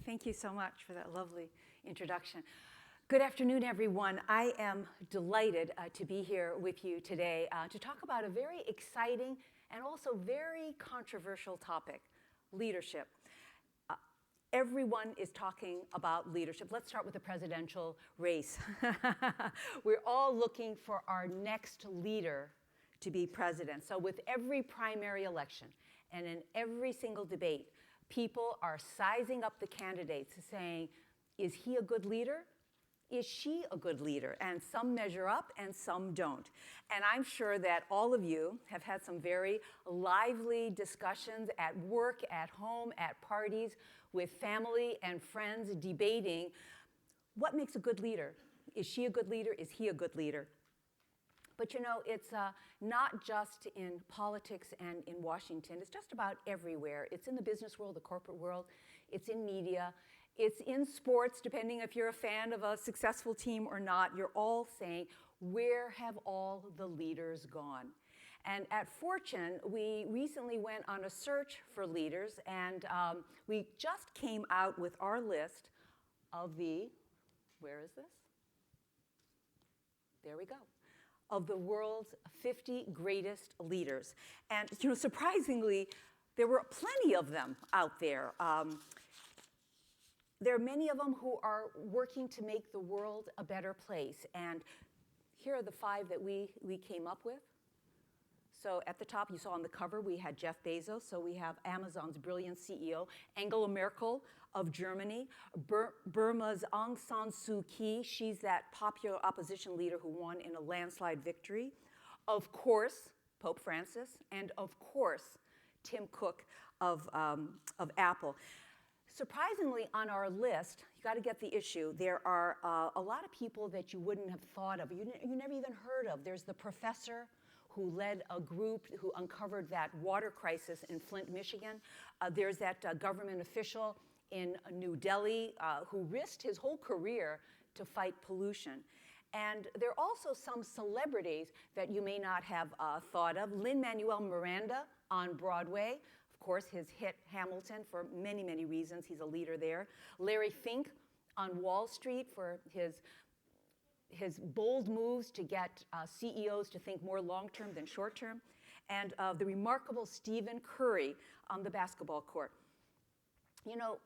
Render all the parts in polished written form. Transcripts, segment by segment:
Thank you so much for that lovely introduction. Good afternoon, everyone. I am delighted to be here with you today to talk about a very exciting and also very controversial topic, leadership. Everyone is talking about leadership. Let's start with the presidential race. We're all looking for our next leader to be president. So with every primary election and in every single debate, people are sizing up the candidates, saying, is he a good leader? Is she a good leader? And some measure up and some don't. And I'm sure that all of you have had some very lively discussions at work, at home, at parties, with family and friends debating what makes a good leader. Is she a good leader? Is he a good leader? But you know, it's not just in politics and in Washington. It's just about everywhere. It's in the business world, the corporate world. It's in media. It's in sports, depending if you're a fan of a successful team or not. You're all saying, where have all the leaders gone? And at Fortune, we recently went on a search for leaders, and we just came out with our list of the, where is this? There we go. Of the world's 50 greatest leaders. And you know, surprisingly, there were plenty of them out there. There are many of them who are working to make the world a better place. And here are the 5 that we came up with. So at the top, you saw on the cover, we had Jeff Bezos. So we have Amazon's brilliant CEO, Angela Merkel of Germany, Burma's Aung San Suu Kyi. She's that popular opposition leader who won in a landslide victory. Of course, Pope Francis, and of course, Tim Cook of Apple. Surprisingly, on our list, you got to get the issue, there are a lot of people that you wouldn't have thought of, you never even heard of. There's the professor who led a group who uncovered that water crisis in Flint, Michigan. There's that government official in New Delhi who risked his whole career to fight pollution. And there are also some celebrities that you may not have thought of. Lin-Manuel Miranda on Broadway. Of course, his hit Hamilton for many, many reasons. He's a leader there. Larry Fink on Wall Street for his bold moves to get CEOs to think more long-term than short-term. And the remarkable Stephen Curry on the basketball court. You know,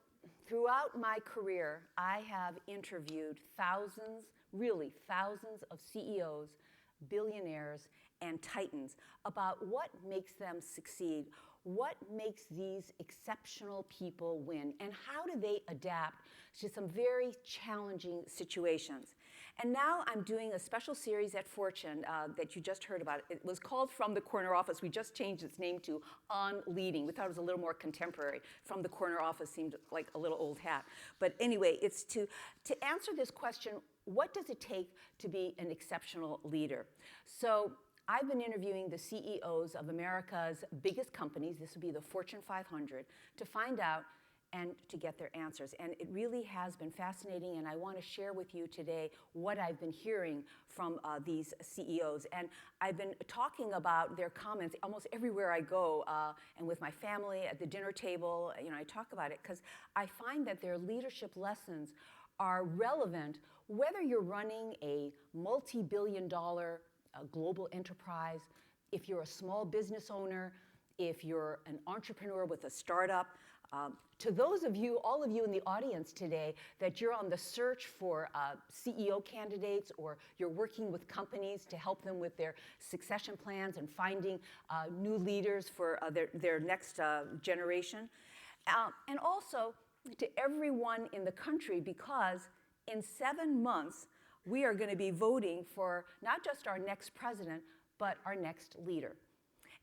throughout my career, I have interviewed thousands, really thousands of CEOs, billionaires, and titans about what makes them succeed. What makes these exceptional people win, and how do they adapt to some very challenging situations? And now I'm doing a special series at Fortune that you just heard about. It was called From the Corner Office. We just changed its name to On Leading. We thought it was a little more contemporary. From the Corner Office seemed like a little old hat. But anyway, it's to answer this question, what does it take to be an exceptional leader? So I've been interviewing the CEOs of America's biggest companies, this would be the Fortune 500, to find out and to get their answers. And it really has been fascinating, and I want to share with you today what I've been hearing from these CEOs. And I've been talking about their comments almost everywhere I go, and with my family at the dinner table, you know, I talk about it, because I find that their leadership lessons are relevant whether you're running a multi-billion-dollar global enterprise, if you're a small business owner, if you're an entrepreneur with a startup. To those of you, all of you in the audience today, that you're on the search for CEO candidates, or you're working with companies to help them with their succession plans and finding new leaders for their next generation. And also to everyone in the country, because in 7 months, we are going to be voting for not just our next president, but our next leader.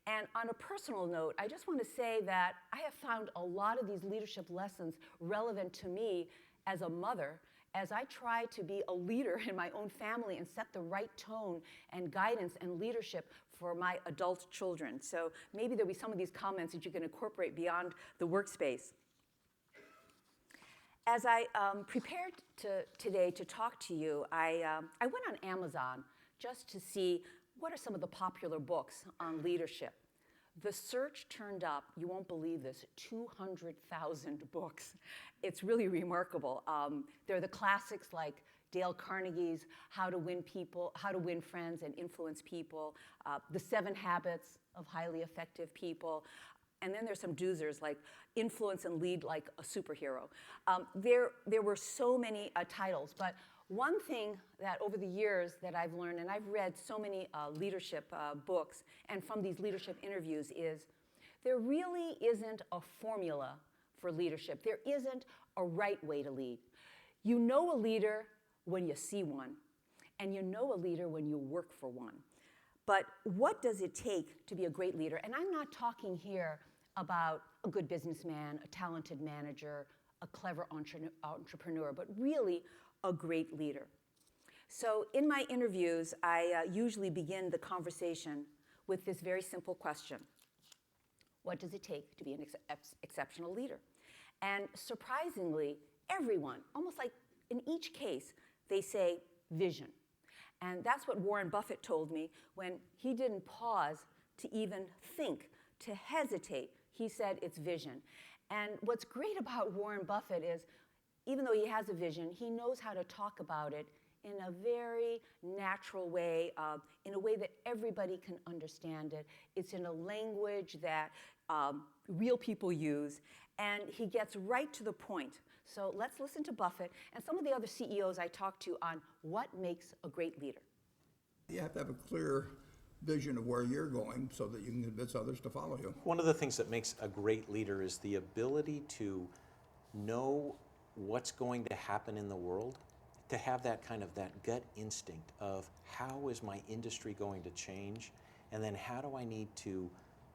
And on a personal note, I just want to say that I have found a lot of these leadership lessons relevant to me as a mother, as I try to be a leader in my own family and set the right tone and guidance and leadership for my adult children. So maybe there'll be some of these comments that you can incorporate beyond the workspace. As I prepared today to talk to you, I went on Amazon just to see what are some of the popular books on leadership. The search turned up, you won't believe this, 200,000 books. It's really remarkable. They're the classics like Dale Carnegie's How to Win People, How to Win Friends and Influence People, The 7 Habits of Highly Effective People, and then there's some doozers like Influence and Lead Like a Superhero. There were so many titles, but one thing that over the years that I've learned, and I've read so many leadership books, and from these leadership interviews, is there really isn't a formula for leadership. There isn't a right way to lead. You know a leader when you see one, and you know a leader when you work for one. But what does it take to be a great leader? And I'm not talking here about a good businessman, a talented manager, a clever entrepreneur, but really a great leader. So in my interviews, I usually begin the conversation with this very simple question. What does it take to be an exceptional leader? And surprisingly, everyone, almost like in each case, they say vision. And that's what Warren Buffett told me when he didn't pause to even think, to hesitate. He said it's vision. And what's great about Warren Buffett is, even though he has a vision, he knows how to talk about it in a very natural way, in a way that everybody can understand it. It's in a language that real people use, and he gets right to the point. So let's listen to Buffett and some of the other CEOs I talked to on what makes a great leader. You have to have a clear vision of where you're going so that you can convince others to follow you. One of the things that makes a great leader is the ability to know what's going to happen in the world, to have that kind of that gut instinct of how is my industry going to change, and then how do I need to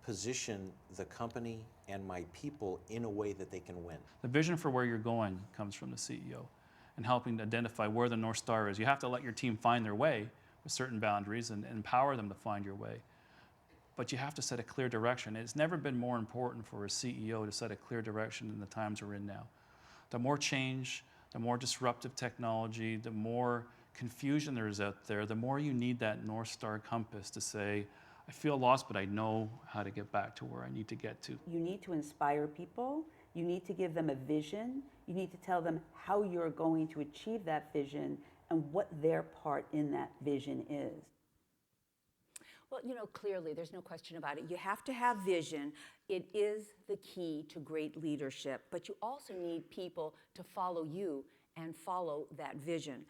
position the company and my people in a way that they can win. The vision for where you're going comes from the CEO and helping to identify where the North Star is. You have to let your team find their way with certain boundaries and empower them to find your way. But you have to set a clear direction. It's never been more important for a CEO to set a clear direction in the times we're in now. The more change, the more disruptive technology, the more confusion there is out there, the more you need that North Star compass to say, I feel lost, but I know how to get back to where I need to get to. You need to inspire people. You need to give them a vision. You need to tell them how you're going to achieve that vision and what their part in that vision is. Well, you know, clearly, there's no question about it. You have to have vision. It is the key to great leadership, but you also need people to follow you and follow that vision.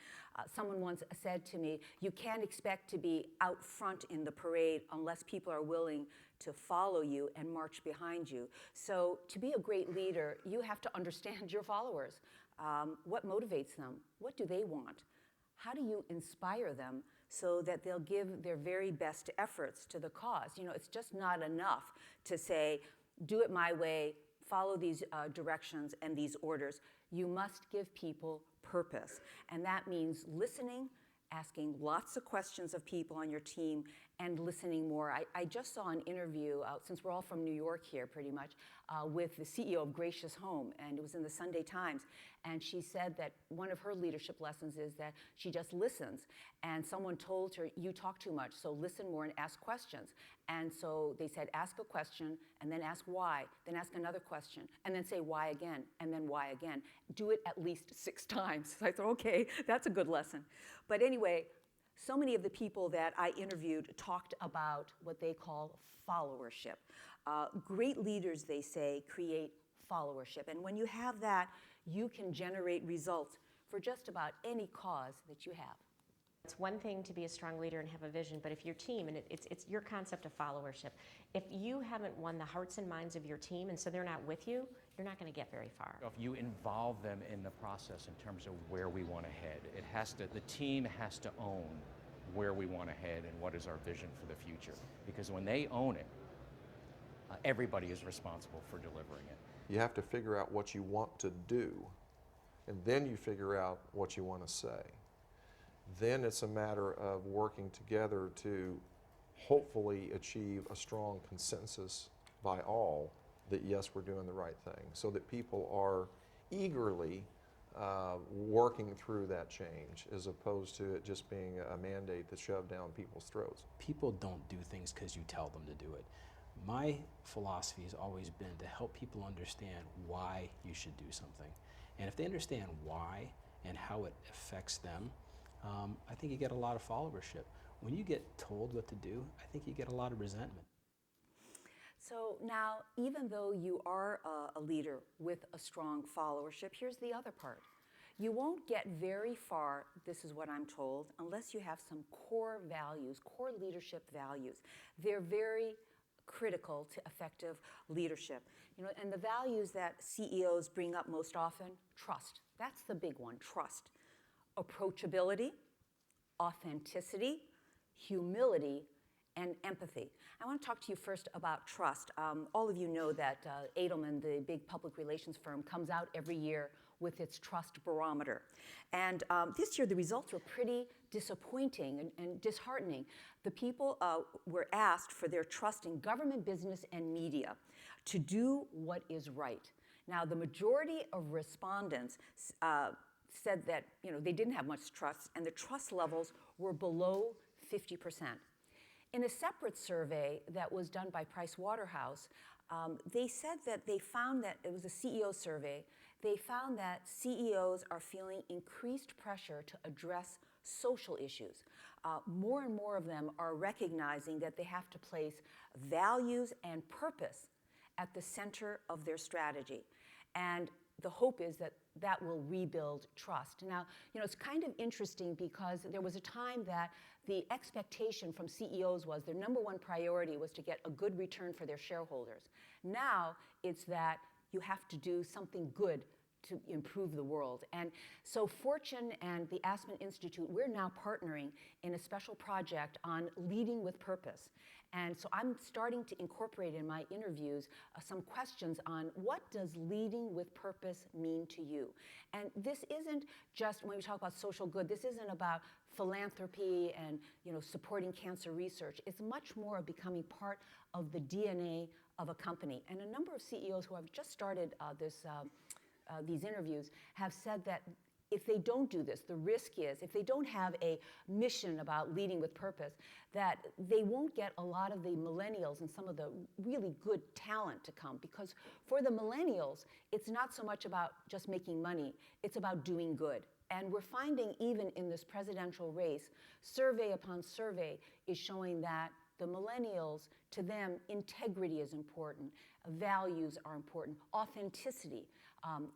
Someone once said to me, you can't expect to be out front in the parade unless people are willing to follow you and march behind you. So to be a great leader, you have to understand your followers. What motivates them? What do they want? How do you inspire them so that they'll give their very best efforts to the cause? You know, it's just not enough to say, do it my way, follow these directions and these orders. You must give people purpose. And that means listening, asking lots of questions of people on your team, and listening more. I just saw an interview, since we're all from New York here pretty much, with the CEO of Gracious Home, and it was in the Sunday Times. And she said that one of her leadership lessons is that she just listens. And someone told her, you talk too much, so listen more and ask questions. And so they said, ask a question, and then ask why, then ask another question, and then say why again, and then why again. Do it at least 6 times. So I thought, okay, that's a good lesson. But anyway, so many of the people that I interviewed talked about what they call followership. Great leaders, they say, create followership. And when you have that, you can generate results for just about any cause that you have. It's one thing to be a strong leader and have a vision, but if your team, and it's your concept of followership, if you haven't won the hearts and minds of your team and so they're not with you, you're not going to get very far. If you involve them in the process in terms of where we want to head, the team has to own where we want to head and what is our vision for the future. Because when they own it, everybody is responsible for delivering it. You have to figure out what you want to do, and then you figure out what you want to say. Then it's a matter of working together to hopefully achieve a strong consensus by all that yes, we're doing the right thing, so that people are eagerly working through that change as opposed to it just being a mandate that's shoved down people's throats. People don't do things because you tell them to do it. My philosophy has always been to help people understand why you should do something. And if they understand why and how it affects them, I think you get a lot of followership. When you get told what to do, I think you get a lot of resentment. So now, even though you are a leader with a strong followership, here's the other part. You won't get very far, this is what I'm told, unless you have some core values, core leadership values. They're very critical to effective leadership. And the values that CEOs bring up most often, trust. That's the big one, trust. Approachability, authenticity, humility, and empathy. I want to talk to you first about trust. All of you know that Edelman, the big public relations firm, comes out every year with its trust barometer. And this year the results were pretty disappointing and disheartening. The people were asked for their trust in government, business, and media to do what is right. Now, the majority of respondents said that they didn't have much trust, and the trust levels were below 50%. In a separate survey that was done by Price Waterhouse, they said that they found that, it was a CEO survey, they found that CEOs are feeling increased pressure to address social issues. More and more of them are recognizing that they have to place values and purpose at the center of their strategy. And the hope is that that will rebuild trust. Now, it's kind of interesting because there was a time that the expectation from CEOs was their number one priority was to get a good return for their shareholders. Now, it's that you have to do something good to improve the world. And so Fortune and the Aspen Institute, we're now partnering in a special project on leading with purpose. And so I'm starting to incorporate in my interviews some questions on what does leading with purpose mean to you? And this isn't just, when we talk about social good, this isn't about philanthropy and supporting cancer research. It's much more of becoming part of the DNA of a company. And a number of CEOs who have just started these interviews have said that if they don't do this, the risk is, if they don't have a mission about leading with purpose, that they won't get a lot of the millennials and some of the really good talent to come. Because for the millennials, it's not so much about just making money, it's about doing good. And we're finding even in this presidential race, survey upon survey is showing that the millennials, to them, integrity is important, values are important, authenticity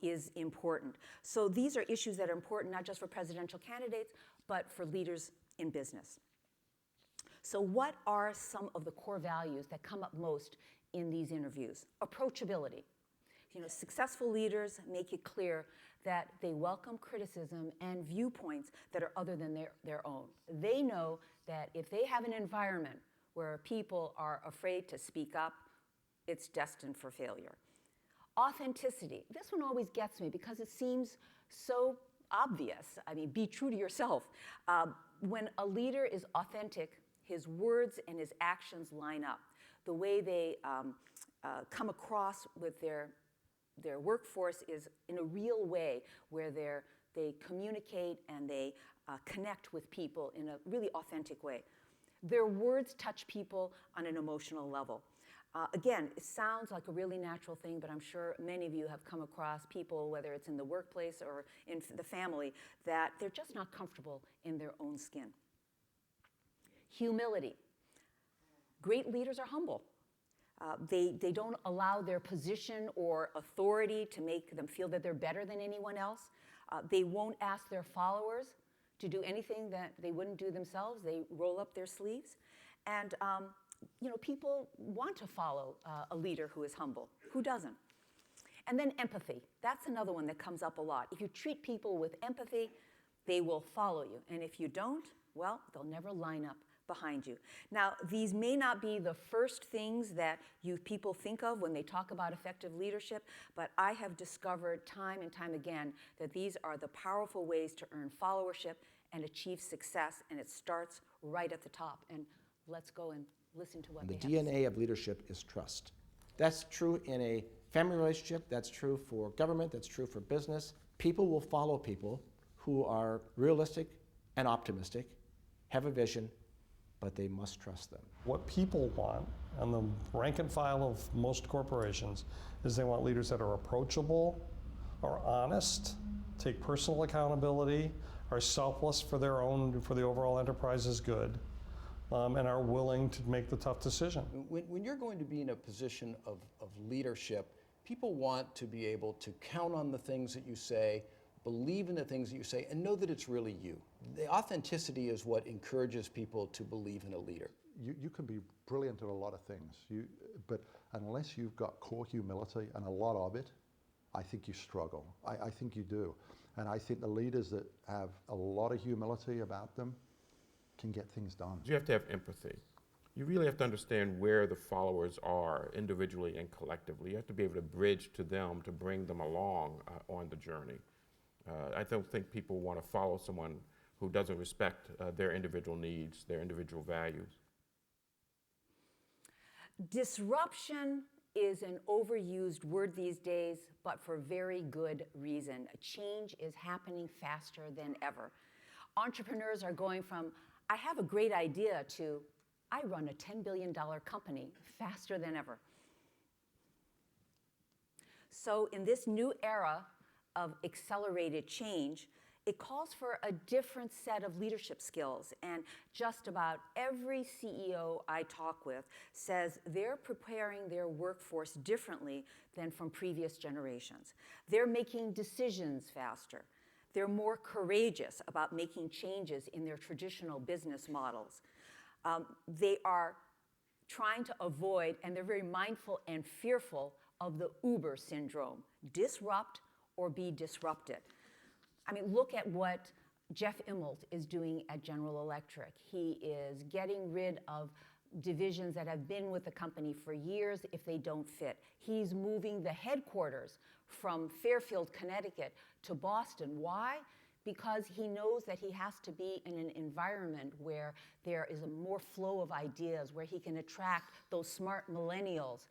is important. So these are issues that are important not just for presidential candidates, but for leaders in business. So what are some of the core values that come up most in these interviews? Approachability. Successful leaders make it clear that they welcome criticism and viewpoints that are other than their own. They know that if they have an environment where people are afraid to speak up, it's destined for failure. Authenticity. This one always gets me because it seems so obvious. I mean, be true to yourself. When a leader is authentic, his words and his actions line up. The way they come across with their workforce is in a real way where they communicate and they connect with people in a really authentic way. Their words touch people on an emotional level. Again, it sounds like a really natural thing, but I'm sure many of you have come across people, whether it's in the workplace or in the family, that they're just not comfortable in their own skin. Humility. Great leaders are humble. They don't allow their position or authority to make them feel that they're better than anyone else. They won't ask their followers to do anything that they wouldn't do themselves. They roll up their sleeves. And people want to follow a leader who is humble. Who doesn't? And then empathy. That's another one that comes up a lot. If you treat people with empathy, they will follow you. And if you don't, well, they'll never line up behind you. Now, these may not be the first things that people think of when they talk about effective leadership, but I have discovered time and time again that these are the powerful ways to earn followership and achieve success, and it starts right at the top. And let's go and listen to what The they have to say. DNA of leadership is trust. That's true in a family relationship, that's true for government, that's true for business. People will follow people who are realistic and optimistic, have a vision, but they must trust them. What people want and the rank and file of most corporations is they want leaders that are approachable, are honest, take personal accountability, are selfless for the overall enterprise's good, and are willing to make the tough decision. When you're going to be in a position of leadership, people want to be able to count on the things that you say, believe in the things that you say, and know that it's really you. The authenticity is what encourages people to believe in a leader. You can be brilliant at a lot of things, but unless you've got core humility, and a lot of it, I think you struggle. I think you do. And I think the leaders that have a lot of humility about them can get things done. You have to have empathy. You really have to understand where the followers are individually and collectively. You have to be able to bridge to them to bring them along on the journey. I don't think people want to follow someone who doesn't respect their individual needs, their individual values. Disruption is an overused word these days, but for very good reason. Change is happening faster than ever. Entrepreneurs are going from, I have a great idea, to, I run a $10 billion company faster than ever. So in this new era of accelerated change, it calls for a different set of leadership skills, and just about every CEO I talk with says they're preparing their workforce differently than from previous generations. They're making decisions faster. They're more courageous about making changes in their traditional business models. They are trying to avoid, and they're very mindful and fearful of the Uber syndrome: disrupt or be disrupted. I mean, look at what Jeff Immelt is doing at General Electric. He is getting rid of divisions that have been with the company for years if they don't fit. He's moving the headquarters from Fairfield, Connecticut to Boston. Why? Because he knows that he has to be in an environment where there is a more flow of ideas, where he can attract those smart millennials,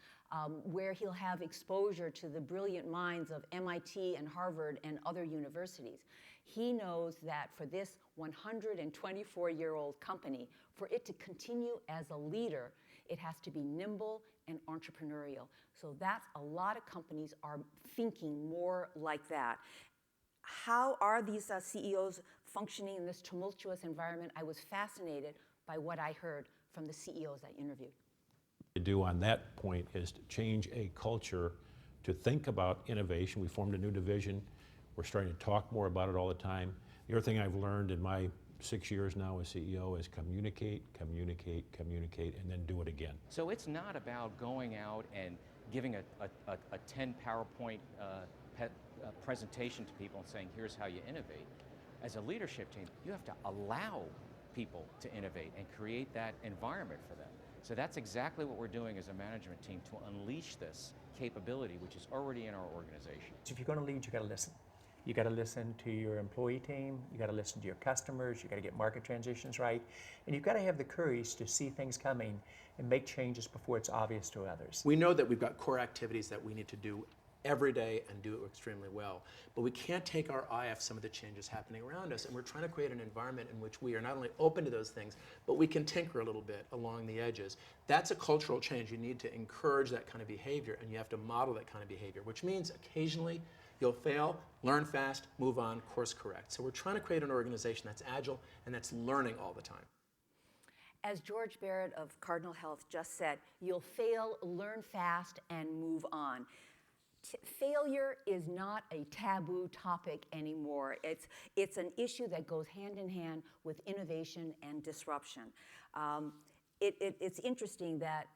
where he'll have exposure to the brilliant minds of MIT and Harvard and other universities. He knows that for this 124-year-old company, for it to continue as a leader, it has to be nimble and entrepreneurial. So that's a lot of companies are thinking more like that. How are these CEOs functioning in this tumultuous environment? I was fascinated by what I heard from the CEOs I interviewed. To do on that point is to change a culture to think about innovation. We formed a new division. We're starting to talk more about it all the time. The other thing I've learned in my 6 years now as CEO is communicate, communicate, communicate, and then do it again. So it's not about going out and giving a 10 PowerPoint presentation to people and saying, here's how you innovate. As a leadership team, you have to allow people to innovate and create that environment for them. So that's exactly what we're doing as a management team to unleash this capability, which is already in our organization. So if you're going to lead, you got to listen. You got to listen to your employee team, you got to listen to your customers, you got to get market transitions right, and you've got to have the courage to see things coming and make changes before it's obvious to others. We know that we've got core activities that we need to do every day and do it extremely well. But we can't take our eye off some of the changes happening around us, and we're trying to create an environment in which we are not only open to those things, but we can tinker a little bit along the edges. That's a cultural change. You need to encourage that kind of behavior, and you have to model that kind of behavior, which means occasionally you'll fail, learn fast, move on, course correct. So we're trying to create an organization that's agile and that's learning all the time. As George Barrett of Cardinal Health just said, you'll fail, learn fast, and move on. Failure is not a taboo topic anymore. It's an issue that goes hand in hand with innovation and disruption. It's interesting that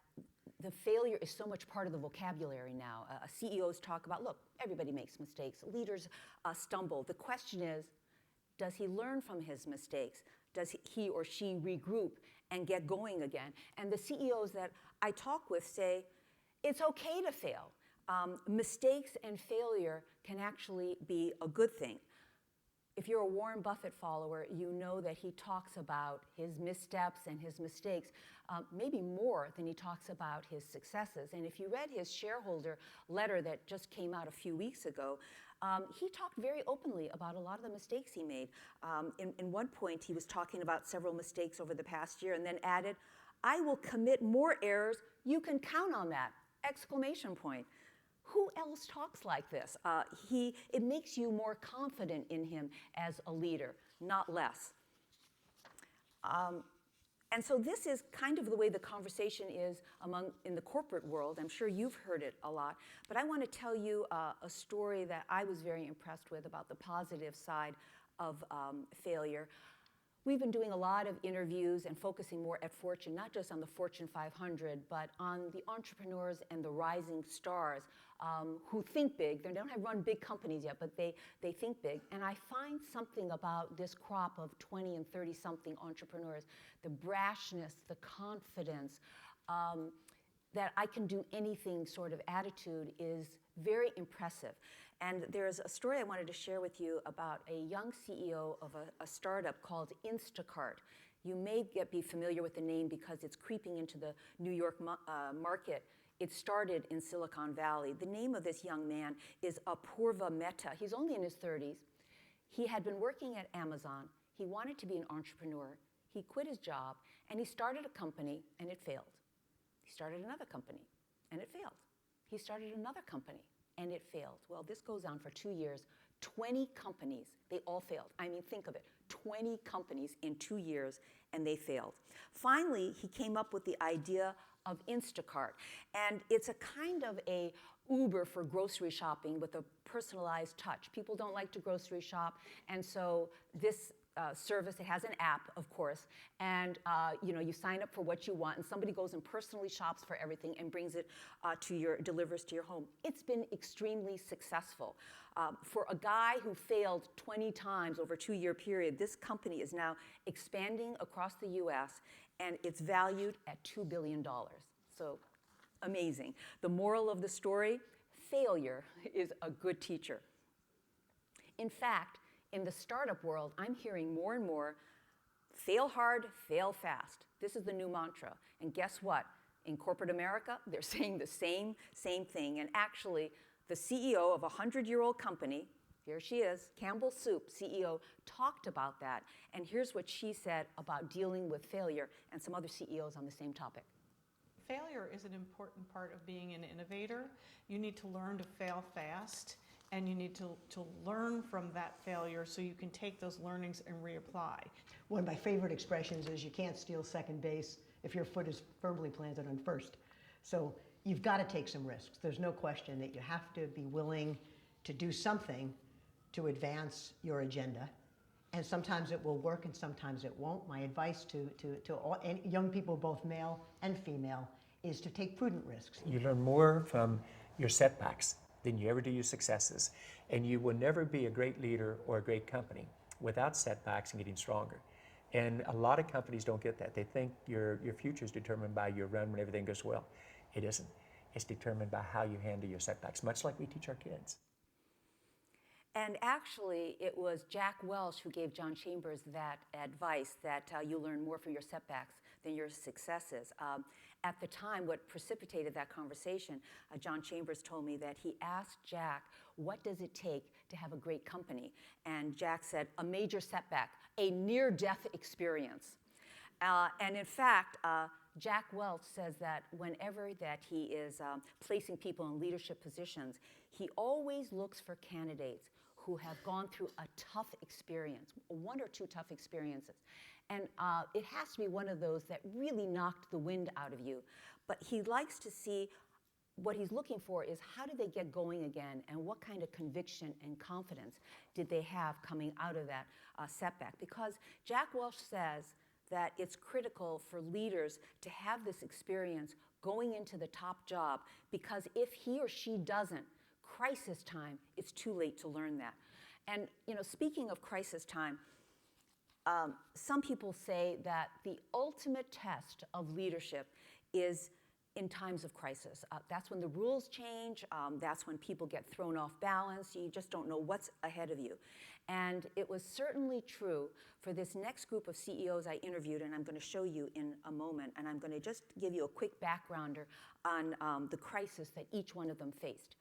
the failure is so much part of the vocabulary now. CEOs talk about, look, everybody makes mistakes. Leaders stumble. The question is, does he learn from his mistakes? Does he or she regroup and get going again? And the CEOs that I talk with say, it's okay to fail. Mistakes and failure can actually be a good thing. If you're a Warren Buffett follower, you know that he talks about his missteps and his mistakes maybe more than he talks about his successes. And if you read his shareholder letter that just came out a few weeks ago, he talked very openly about a lot of the mistakes he made. In one point, he was talking about several mistakes over the past year and then added, I will commit more errors You can count on that! Exclamation point. Who else talks like this? It makes you more confident in him as a leader, not less. And so this is kind of the way the conversation is in the corporate world. I'm sure you've heard it a lot. But I want to tell you a story that I was very impressed with about the positive side of failure. We've been doing a lot of interviews and focusing more at Fortune, not just on the Fortune 500, but on the entrepreneurs and the rising stars who think big. They don't have run big companies yet, but they think big. And I find something about this crop of 20 and 30-something entrepreneurs, the brashness, the confidence, that I can do anything sort of attitude is very impressive. And there's a story I wanted to share with you about a young CEO of a startup called Instacart. You may be familiar with the name because it's creeping into the New York market. It started in Silicon Valley. The name of this young man is Apurva Mehta. He's only in his 30s. He had been working at Amazon. He wanted to be an entrepreneur. He quit his job, and he started a company, and it failed. He started another company, and it failed. He started another company, and it failed. Well, this goes on for 2 years. 20 companies, they all failed. I mean, think of it, 20 companies in 2 years, and they failed. Finally, he came up with the idea of Instacart, and it's a kind of a Uber for grocery shopping with a personalized touch. People don't like to grocery shop, and so this service, it has an app, of course, and you sign up for what you want, and somebody goes and personally shops for everything and brings it delivers to your home. It's been extremely successful. For a guy who failed 20 times over a 2-year period, this company is now expanding across the US, and it's valued at $2 billion. So amazing. The moral of the story, failure is a good teacher. In fact, in the startup world, I'm hearing more and more, fail hard, fail fast. This is the new mantra. And guess what? In corporate America, they're saying the same thing. And actually, the CEO of a 100-year-old company, here she is, Campbell Soup CEO, talked about that. And here's what she said about dealing with failure and some other CEOs on the same topic. Failure is an important part of being an innovator. You need to learn to fail fast, and you need to learn from that failure so you can take those learnings and reapply. One of my favorite expressions is you can't steal second base if your foot is firmly planted on first. So you've got to take some risks. There's no question that you have to be willing to do something to advance your agenda. And sometimes it will work and sometimes it won't. My advice to all young people, both male and female, is to take prudent risks. You learn more from your setbacks than you ever do your successes. And you will never be a great leader or a great company without setbacks and getting stronger. And a lot of companies don't get that. They think your future is determined by your run when everything goes well. It isn't. It's determined by how you handle your setbacks, much like we teach our kids. And actually, it was Jack Welch who gave John Chambers that advice that you learn more from your setbacks than your successes. At the time, what precipitated that conversation, John Chambers told me that he asked Jack, what does it take to have a great company? And Jack said, a major setback, a near-death experience. And in fact, Jack Welch says that whenever that he is placing people in leadership positions, he always looks for candidates who have gone through a tough experience, 1 or 2 tough experiences. And it has to be one of those that really knocked the wind out of you. But he likes to see, what he's looking for is how did they get going again, and what kind of conviction and confidence did they have coming out of that setback? Because Jack Welch says that it's critical for leaders to have this experience going into the top job, because if he or she doesn't, crisis time, it's too late to learn that. And speaking of crisis time, some people say that the ultimate test of leadership is in times of crisis. That's when the rules change. That's when people get thrown off balance. You just don't know what's ahead of you. And it was certainly true for this next group of CEOs I interviewed, and I'm going to show you in a moment. And I'm going to just give you a quick backgrounder on the crisis that each one of them faced.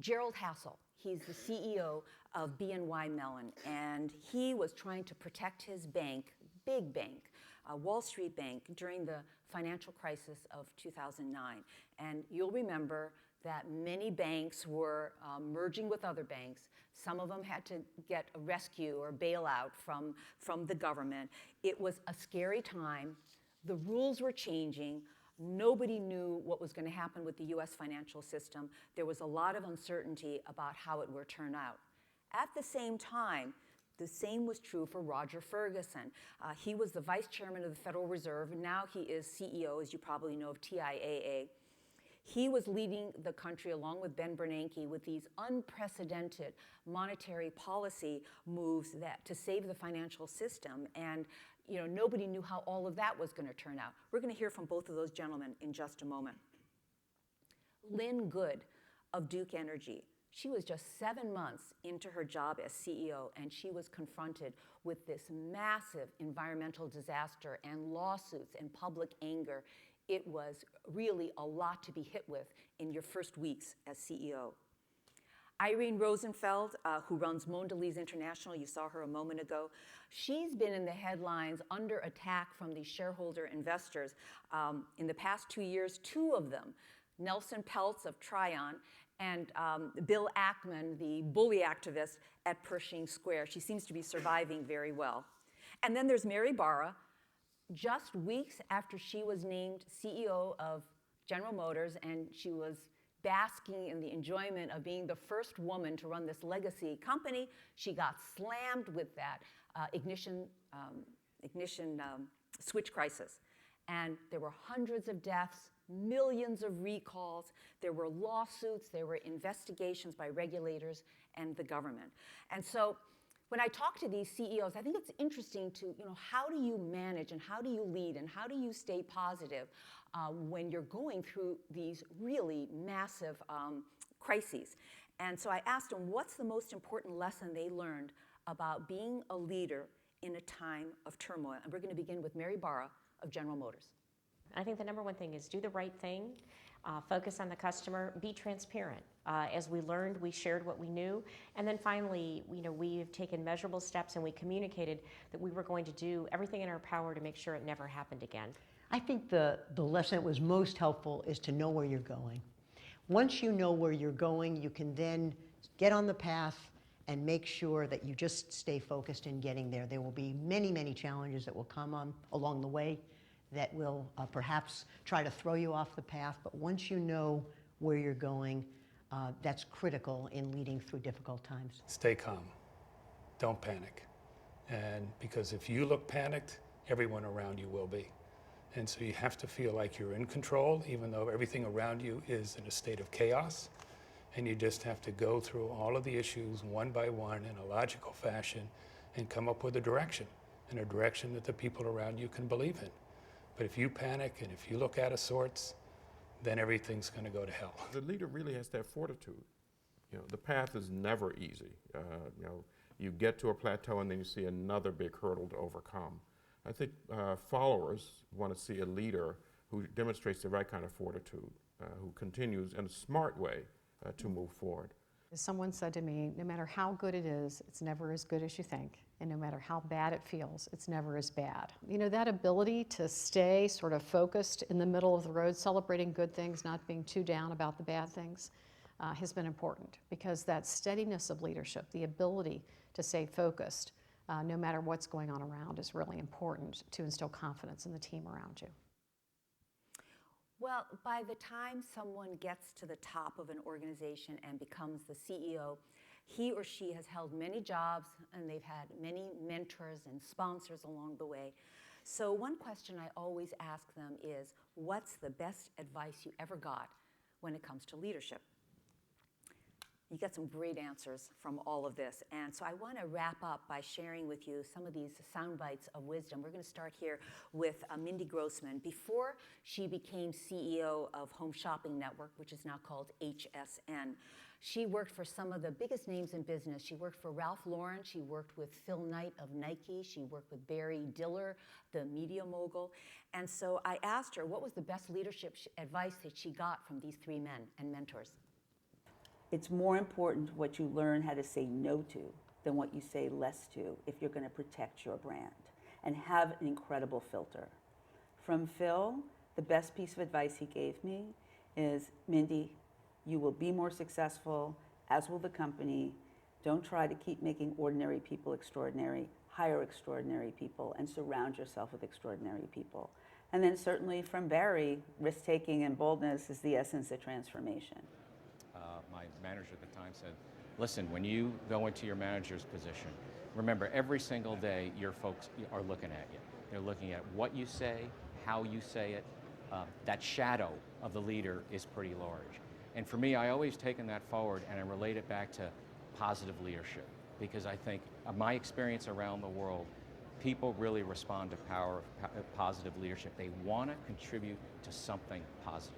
Gerald Hassel, he's the CEO of BNY Mellon, and he was trying to protect his bank, big bank, Wall Street Bank during the financial crisis of 2009. And you'll remember that many banks were merging with other banks. Some of them had to get a rescue or bailout from the government. It was a scary time. The rules were changing. Nobody knew what was going to happen with the US financial system. There was a lot of uncertainty about how it would turn out. At the same time, the same was true for Roger Ferguson. He was the vice chairman of the Federal Reserve, and now he is CEO, as you probably know, of TIAA. He was leading the country along with Ben Bernanke with these unprecedented monetary policy moves to save the financial system. And nobody knew how all of that was going to turn out. We're going to hear from both of those gentlemen in just a moment. Lynn Good of Duke Energy. She was just 7 months into her job as CEO, and she was confronted with this massive environmental disaster and lawsuits and public anger. It was really a lot to be hit with in your first weeks as CEO. Irene Rosenfeld, who runs Mondelez International, you saw her a moment ago. She's been in the headlines under attack from these shareholder investors. In the past 2 years, 2 of them, Nelson Peltz of Trion and Bill Ackman, the bully activist at Pershing Square. She seems to be surviving very well. And then there's Mary Barra. Just weeks after she was named CEO of General Motors, and she was basking in the enjoyment of being the first woman to run this legacy company, she got slammed with that ignition switch crisis. And there were hundreds of deaths, millions of recalls, there were lawsuits, there were investigations by regulators and the government. And so when I talk to these CEOs, I think it's interesting to, how do you manage and how do you lead and how do you stay positive when you're going through these really massive crises? And so I asked them, what's the most important lesson they learned about being a leader in a time of turmoil? And we're going to begin with Mary Barra of General Motors. I think the number one thing is do the right thing, focus on the customer, be transparent. As we learned, we shared what we knew, and then finally, we've taken measurable steps and we communicated that we were going to do everything in our power to make sure it never happened again. I think the lesson that was most helpful is to know where you're going. Once you know where you're going, you can then get on the path and make sure that you just stay focused in getting there. There will be many, many challenges that will come along the way that will perhaps try to throw you off the path, but once you know where you're going, that's critical in leading through difficult times. Stay calm. Don't panic. And because if you look panicked, everyone around you will be. And so you have to feel like you're in control, even though everything around you is in a state of chaos. And you just have to go through all of the issues one by one in a logical fashion and come up with a direction, and a direction that the people around you can believe in. But if you panic and if you look out of sorts, then everything's going to go to hell. The leader really has to have fortitude. The path is never easy. You get to a plateau and then you see another big hurdle to overcome. I think followers want to see a leader who demonstrates the right kind of fortitude, who continues in a smart way to move forward. Someone said to me, no matter how good it is, it's never as good as you think. And no matter how bad it feels, it's never as bad. That ability to stay sort of focused in the middle of the road, celebrating good things, not being too down about the bad things, has been important, because that steadiness of leadership, the ability to stay focused, no matter what's going on around, is really important to instill confidence in the team around you. Well, by the time someone gets to the top of an organization and becomes the CEO, he or she has held many jobs and they've had many mentors and sponsors along the way. So one question I always ask them is, what's the best advice you ever got when it comes to leadership? You get some great answers from all of this. And so I want to wrap up by sharing with you some of these sound bites of wisdom. We're going to start here with Mindy Grossman. Before she became CEO of Home Shopping Network, which is now called HSN, she worked for some of the biggest names in business. She worked for Ralph Lauren. She worked with Phil Knight of Nike. She worked with Barry Diller, the media mogul. And so I asked her, what was the best leadership advice that she got from these 3 men and mentors? It's more important what you learn how to say no to than what you say less to if you're going to protect your brand. and have an incredible filter. From Phil, the best piece of advice he gave me is, Mindy, you will be more successful, as will the company. Don't try to keep making ordinary people extraordinary. Hire extraordinary people and surround yourself with extraordinary people. And then certainly from Barry, risk-taking and boldness is the essence of transformation. My manager at the time said, listen, when you go into your manager's position, remember every single day your folks are looking at you. They're looking at what you say, how you say it. That shadow of the leader is pretty large. And for me, I always taken that forward and I relate it back to positive leadership, because I think my experience around the world, people really respond to power of positive leadership. They want to contribute to something positive.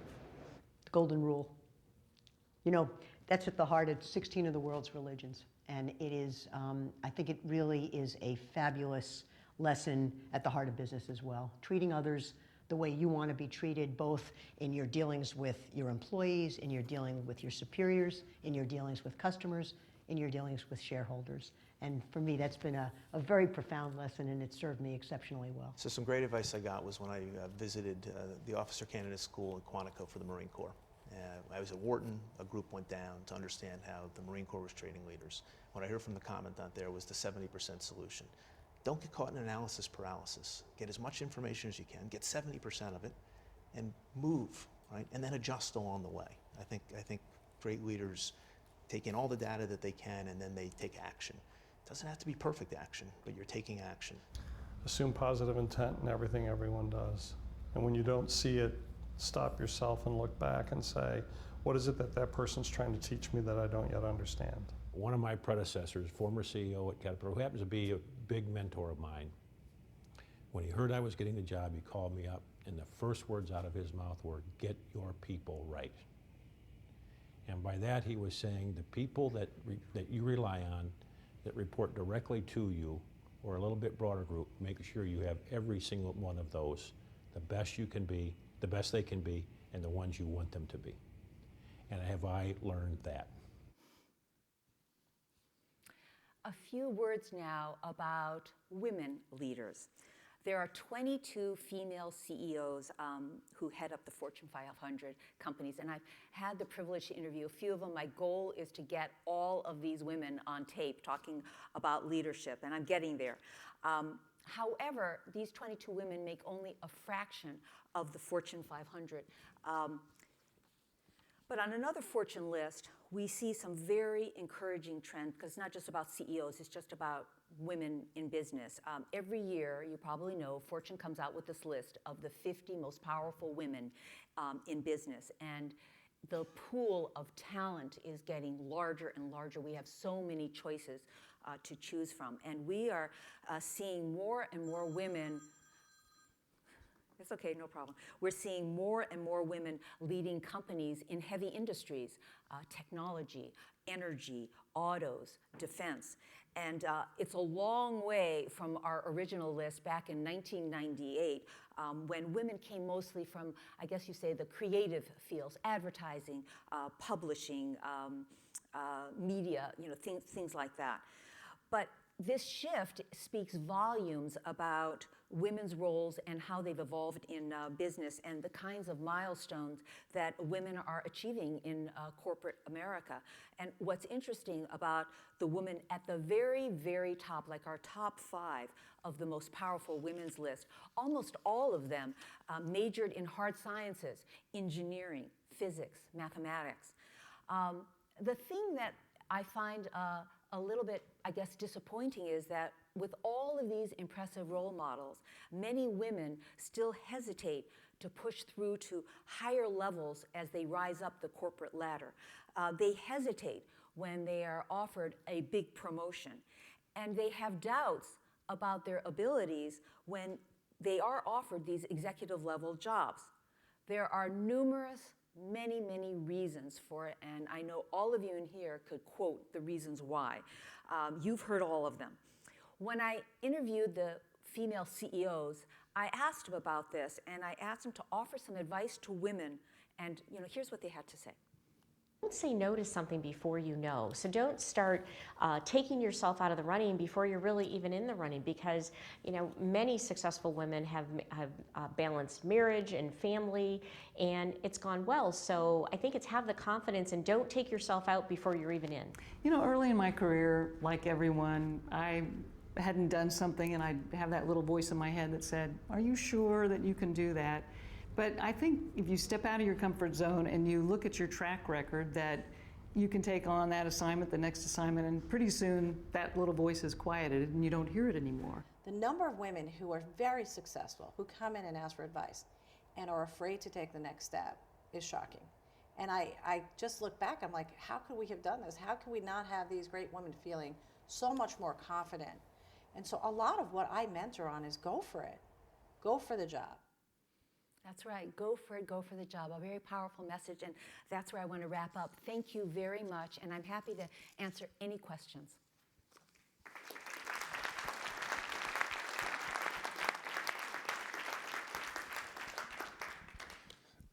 The golden rule. You know, that's at the heart of 16 of the world's religions. And it is, I think it really is a fabulous lesson at the heart of business as well. Treating others the way you want to be treated, both in your dealings with your employees, in your dealing with your superiors, in your dealings with customers, in your dealings with shareholders. And for me, that's been a very profound lesson, and it served me exceptionally well. So some great advice I got was when I visited the Officer Candidate School in Quantico for the Marine Corps. I was at Wharton, a group went down to understand how the Marine Corps was training leaders. What I heard from the commandant there was the 70% solution. Don't get caught in analysis paralysis. Get as much information as you can, get 70% of it, and move, right? And then adjust along the way. I think great leaders take in all the data that they can, and then they take action. It doesn't have to be perfect action, but you're taking action. Assume positive intent in everything everyone does. And when you don't see it, stop yourself and look back and say, what is it that that person's trying to teach me that I don't yet understand? One of my predecessors, former CEO at Caterpillar, who happens to be a big mentor of mine, when he heard I was getting the job, he called me up, and the first words out of his mouth were, get your people right. And by that, he was saying the people that you rely on, that report directly to you, or a little bit broader group, make sure you have every single one of those, the best you can be, the best they can be, and the ones you want them to be. And have I learned that? A few words now about women leaders. There are 22 female CEOs who head up the Fortune 500 companies, and I've had the privilege to interview a few of them. My goal is to get all of these women on tape talking about leadership, and I'm getting there. However, these 22 women make only a fraction of the Fortune 500. But on another Fortune list, we see some very encouraging trends, because it's not just about CEOs, it's just about women in business. Every year, you probably know, Fortune comes out with this list of the 50 most powerful women in business. And the pool of talent is getting larger and larger. We have so many choices to choose from. And we are seeing more and more women. It's okay, no problem. We're seeing more and more women leading companies in heavy industries, technology, energy, autos, defense. And it's a long way from our original list back in 1998, when women came mostly from, I guess you say, the creative fields, advertising, publishing, media, things like that. But this shift speaks volumes about women's roles and how they've evolved in business and the kinds of milestones that women are achieving in corporate America. And what's interesting about the women at the very, very top, like our top 5 of the most powerful women's list, almost all of them majored in hard sciences, engineering, physics, mathematics. The thing that I find a little bit, I guess, disappointing is that with all of these impressive role models, many women still hesitate to push through to higher levels as they rise up the corporate ladder. They hesitate when they are offered a big promotion, and they have doubts about their abilities when they are offered these executive level jobs. There are many, many reasons for it, and I know all of you in here could quote the reasons why. You've heard all of them. When I interviewed the female CEOs, I asked them about this, and I asked them to offer some advice to women, and here's what they had to say. Don't say no to something before you know. So don't start taking yourself out of the running before you're really even in the running, because many successful women have balanced marriage and family, and it's gone well. So I think it's have the confidence and don't take yourself out before you're even in. Early in my career, like everyone, I hadn't done something and I'd have that little voice in my head that said, "Are you sure that you can do that?" But I think if you step out of your comfort zone and you look at your track record, that you can take on that assignment, the next assignment, and pretty soon that little voice is quieted and you don't hear it anymore. The number of women who are very successful, who come in and ask for advice and are afraid to take the next step, is shocking. And I just look back, I'm like, how could we have done this? How could we not have these great women feeling so much more confident? And so a lot of what I mentor on is go for it. Go for the job. That's right. Go for it. Go for the job. A very powerful message, and that's where I want to wrap up. Thank you very much, and I'm happy to answer any questions.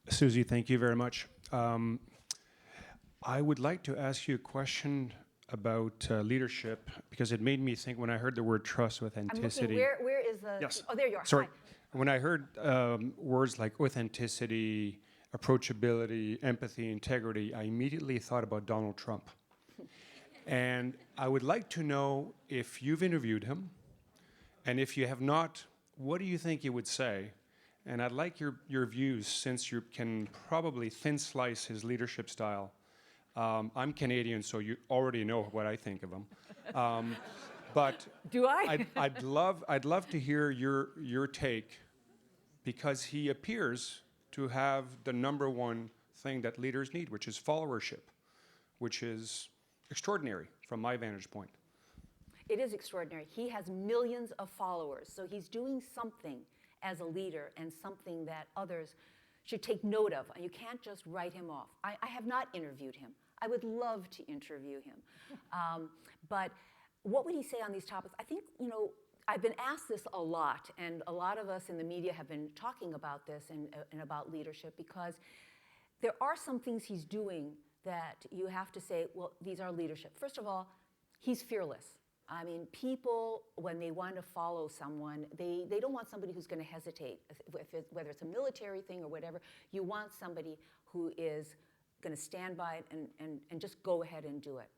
Susie, thank you very much. I would like to ask you a question about leadership, because it made me think when I heard the word trust, authenticity. I'm looking, where is the... Yes. Oh, there you are. Sorry. Hi. When I heard words like authenticity, approachability, empathy, integrity, I immediately thought about Donald Trump. And I would like to know if you've interviewed him, and if you have not, what do you think he would say? And I'd like your views, since you can probably thin slice his leadership style. I'm Canadian, so you already know what I think of him. But do I? I'd love to hear your take, because he appears to have the number one thing that leaders need, which is followership, which is extraordinary from my vantage point. It is extraordinary. He has millions of followers, so he's doing something as a leader, and something that others should take note of. You can't just write him off. I have not interviewed him. I would love to interview him. But what would he say on these topics? I think, I've been asked this a lot, and a lot of us in the media have been talking about this and about leadership, because there are some things he's doing that you have to say, well, these are leadership. First of all, he's fearless. I mean, people, when they want to follow someone, they don't want somebody who's going to hesitate, whether it's a military thing or whatever. You want somebody who is going to stand by it and just go ahead and do it.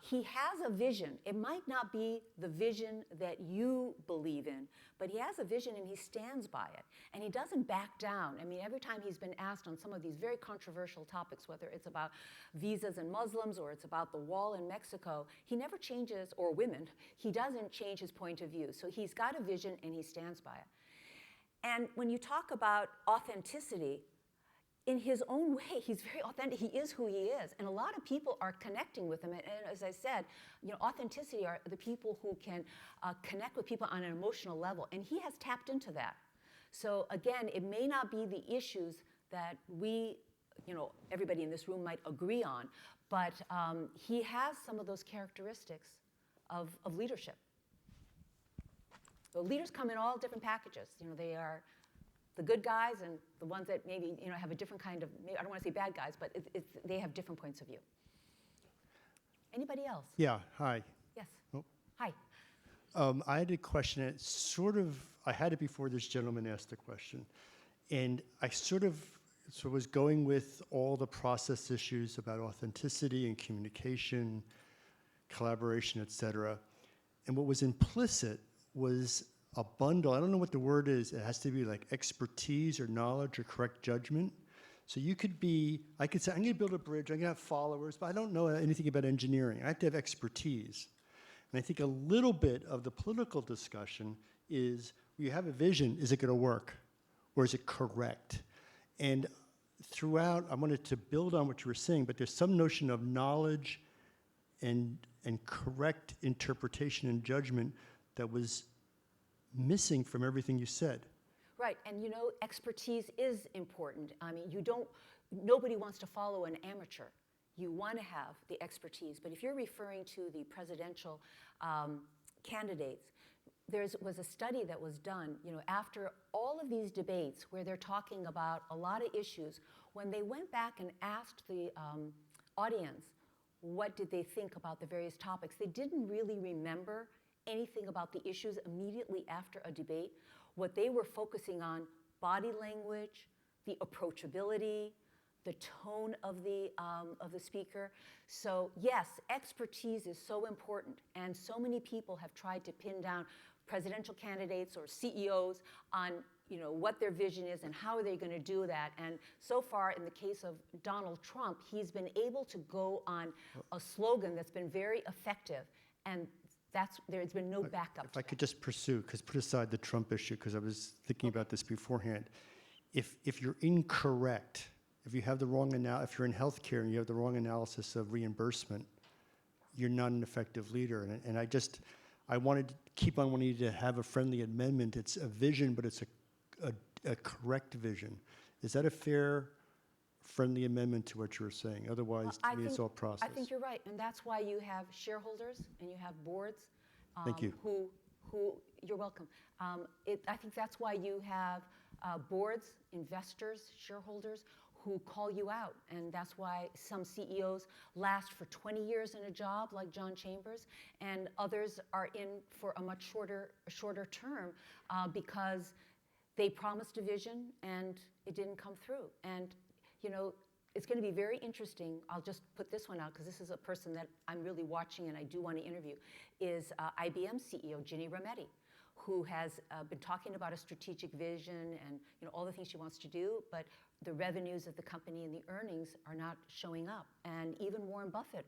He has a vision. It might not be the vision that you believe in, but he has a vision and he stands by it. And he doesn't back down. I mean, every time he's been asked on some of these very controversial topics, whether it's about visas and Muslims or it's about the wall in Mexico, he never changes, or women, he doesn't change his point of view. So he's got a vision and he stands by it. And when you talk about authenticity, in his own way, he's very authentic. He is who he is. And a lot of people are connecting with him. And as I said, authenticity are the people who can connect with people on an emotional level. And he has tapped into that. So again, it may not be the issues that we, everybody in this room might agree on, but he has some of those characteristics of leadership. So leaders come in all different packages. They are the good guys and the ones that maybe have a different kind of, I don't want to say bad guys, but they have different points of view. Anybody else? Yeah, hi. Yes. Oh. Hi. I had a question. I had it before this gentleman asked the question. And I was going with all the process issues about authenticity and communication, collaboration, et cetera. And what was implicit was a bundle. I don't know what the word is. It has to be like expertise or knowledge or correct judgment. So I could say, I'm going to build a bridge, I'm going to have followers, but I don't know anything about engineering. I have to have expertise. And I think a little bit of the political discussion is, you have a vision, is it going to work? Or is it correct? And throughout, I wanted to build on what you were saying, but there's some notion of knowledge and correct interpretation and judgment that was missing from everything you said. Right, and expertise is important. I mean, nobody wants to follow an amateur. You want to have the expertise, but if you're referring to the presidential candidates, there was a study that was done, after all of these debates where they're talking about a lot of issues, when they went back and asked the audience what did they think about the various topics, they didn't really remember anything about the issues immediately after a debate. What they were focusing on, body language, the approachability, the tone of the speaker. So yes, expertise is so important, and so many people have tried to pin down presidential candidates or CEOs on what their vision is and how are they going to do that. And so far, in the case of Donald Trump, he's been able to go on a slogan that's been very effective, and there's been no backup. If I could just pursue, because put aside the Trump issue, because I was thinking about this beforehand. If you're incorrect, if you have the wrong if you're in healthcare and you have the wrong analysis of reimbursement, you're not an effective leader. And I wanted to keep on wanting to have a friendly amendment. It's a vision, but it's a correct vision. Is that a fair, friendly amendment to what you were saying? Otherwise, to me, it's all process. I think you're right, and that's why you have shareholders and you have boards. Thank you. Who you're welcome. I think that's why you have boards, investors, shareholders who call you out, and that's why some CEOs last for 20 years in a job, like John Chambers, and others are in for a much shorter term because they promised a vision and it didn't come through. And it's going to be very interesting. I'll just put this one out because this is a person that I'm really watching and I do want to interview, is IBM CEO Ginny Rometty, who has been talking about a strategic vision and all the things she wants to do, but the revenues of the company and the earnings are not showing up. And even Warren Buffett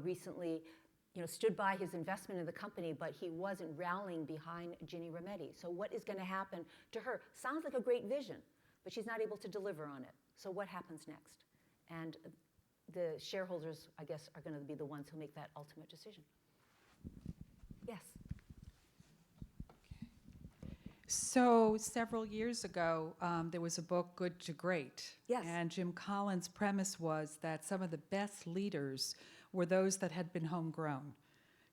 recently stood by his investment in the company, but he wasn't rallying behind Ginny Rometty. So what is going to happen to her? Sounds like a great vision, but she's not able to deliver on it. So what happens next? And the shareholders, I guess, are going to be the ones who make that ultimate decision. Yes. So several years ago, there was a book, Good to Great. Yes. And Jim Collins' premise was that some of the best leaders were those that had been homegrown.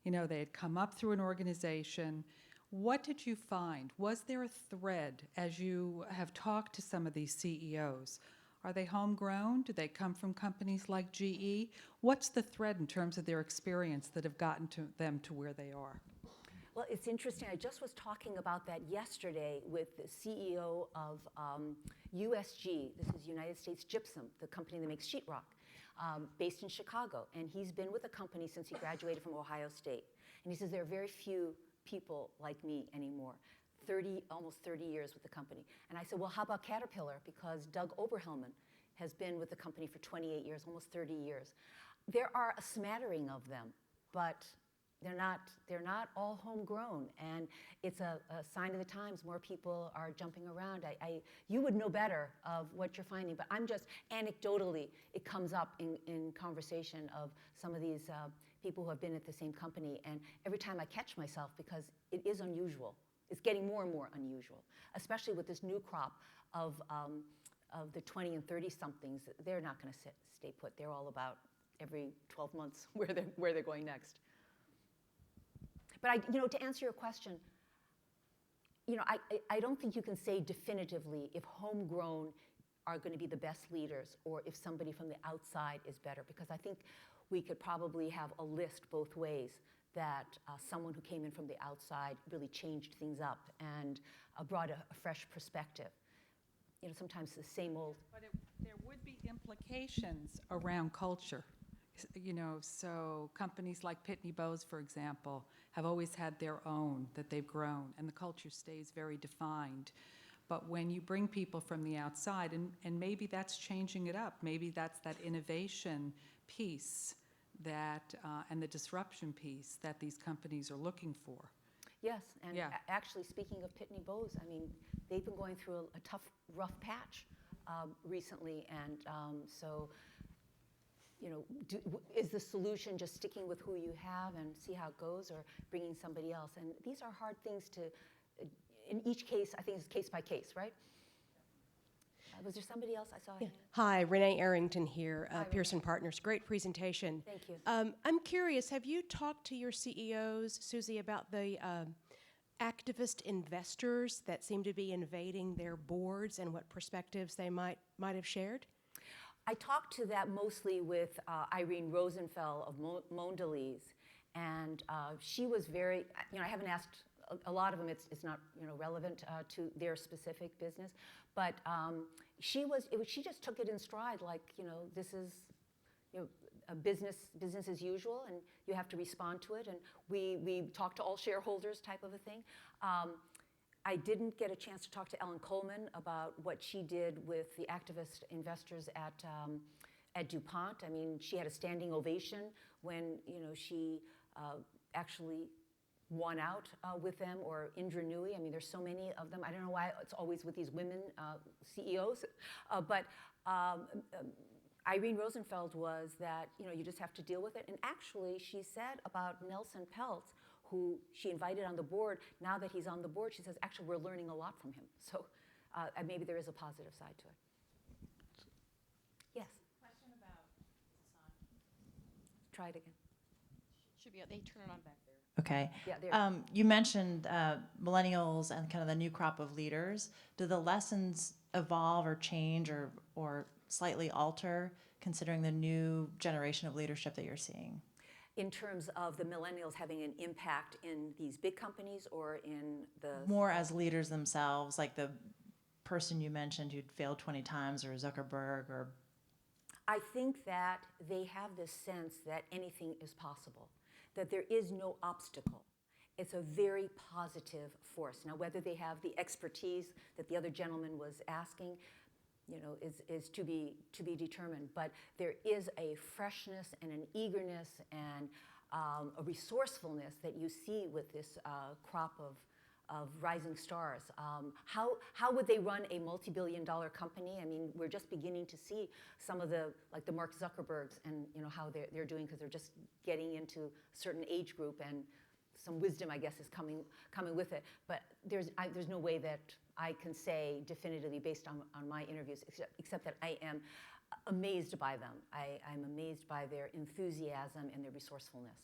They had come up through an organization. What did you find? Was there a thread as you have talked to some of these CEOs? Are they homegrown? Do they come from companies like GE? What's the thread in terms of their experience that have gotten them to where they are? Well, it's interesting. I just was talking about that yesterday with the CEO of USG. This is United States Gypsum, the company that makes sheetrock, based in Chicago. And he's been with the company since he graduated from Ohio State. And he says there are very few people like me anymore. Almost 30 years with the company. And I said, well, how about Caterpillar? Because Doug Oberhelman has been with the company for 28 years, almost 30 years. There are a smattering of them, but they're not all homegrown, and it's a sign of the times. More people are jumping around. You would know better of what you're finding, but I'm just anecdotally, it comes up in conversation of some of these people who have been at the same company, and every time I catch myself, because it is unusual. It's getting more and more unusual, especially with this new crop of the 20 and 30 somethings. They're not going to stay put. They're all about every 12 months where they're going next. But to answer your question, I don't think you can say definitively if homegrown are going to be the best leaders or if somebody from the outside is better, because I think we could probably have a list both ways that someone who came in from the outside really changed things up and brought a fresh perspective. Sometimes the same old. But there would be implications around culture. So companies like Pitney Bowes, for example, have always had their own that they've grown, and the culture stays very defined. But when you bring people from the outside, and maybe that's changing it up, maybe that's that innovation piece that and the disruption piece that these companies are looking for. Yes, and actually, speaking of Pitney Bowes, I mean, they've been going through a tough, rough patch recently, and so. Is the solution just sticking with who you have and see how it goes, or bringing somebody else? And these are hard things to, in each case, I think it's case by case, right? Was there somebody else I saw? Yeah. Hi, Renee Arrington here, Pearson Partners. Great presentation. Thank you. I'm curious, have you talked to your CEOs, Susie, about the activist investors that seem to be invading their boards and what perspectives they might have shared? I talked to that mostly with Irene Rosenfeld of Mondelez, and she was very, I haven't asked a lot of them, it's not relevant to their specific business, but she just took it in stride, like, this is a business as usual, and you have to respond to it, and we talk to all shareholders type of a thing. I didn't get a chance to talk to Ellen Coleman about what she did with the activist investors at DuPont. I mean, she had a standing ovation when she actually won out with them, or Indra Nooyi. I mean, there's so many of them. I don't know why it's always with these women CEOs, but Irene Rosenfeld was that you just have to deal with it. And actually, she said about Nelson Peltz, who she invited on the board. Now that he's on the board, she says, actually, we're learning a lot from him. So maybe there is a positive side to it. Yes? Question about Try it again. Should be, they turn it on back there. Okay. Yeah, there. You mentioned millennials and kind of the new crop of leaders. Do the lessons evolve or change or slightly alter considering the new generation of leadership that you're seeing? In terms of the millennials having an impact in these big companies or in the... More as leaders themselves, like the person you mentioned who'd failed 20 times, or Zuckerberg, or... I think that they have this sense that anything is possible, that there is no obstacle. It's a very positive force. Now, whether they have the expertise that the other gentleman was asking, is to be determined. But there is a freshness and an eagerness and a resourcefulness that you see with this crop of rising stars. How would they run a multi-billion-dollar company? I mean, we're just beginning to see some of the Mark Zuckerbergs and how they're doing, because they're just getting into a certain age group, and some wisdom, I guess, is coming with it. But there's no way that I can say definitively based on my interviews, except that I am amazed by them. I'm amazed by their enthusiasm and their resourcefulness.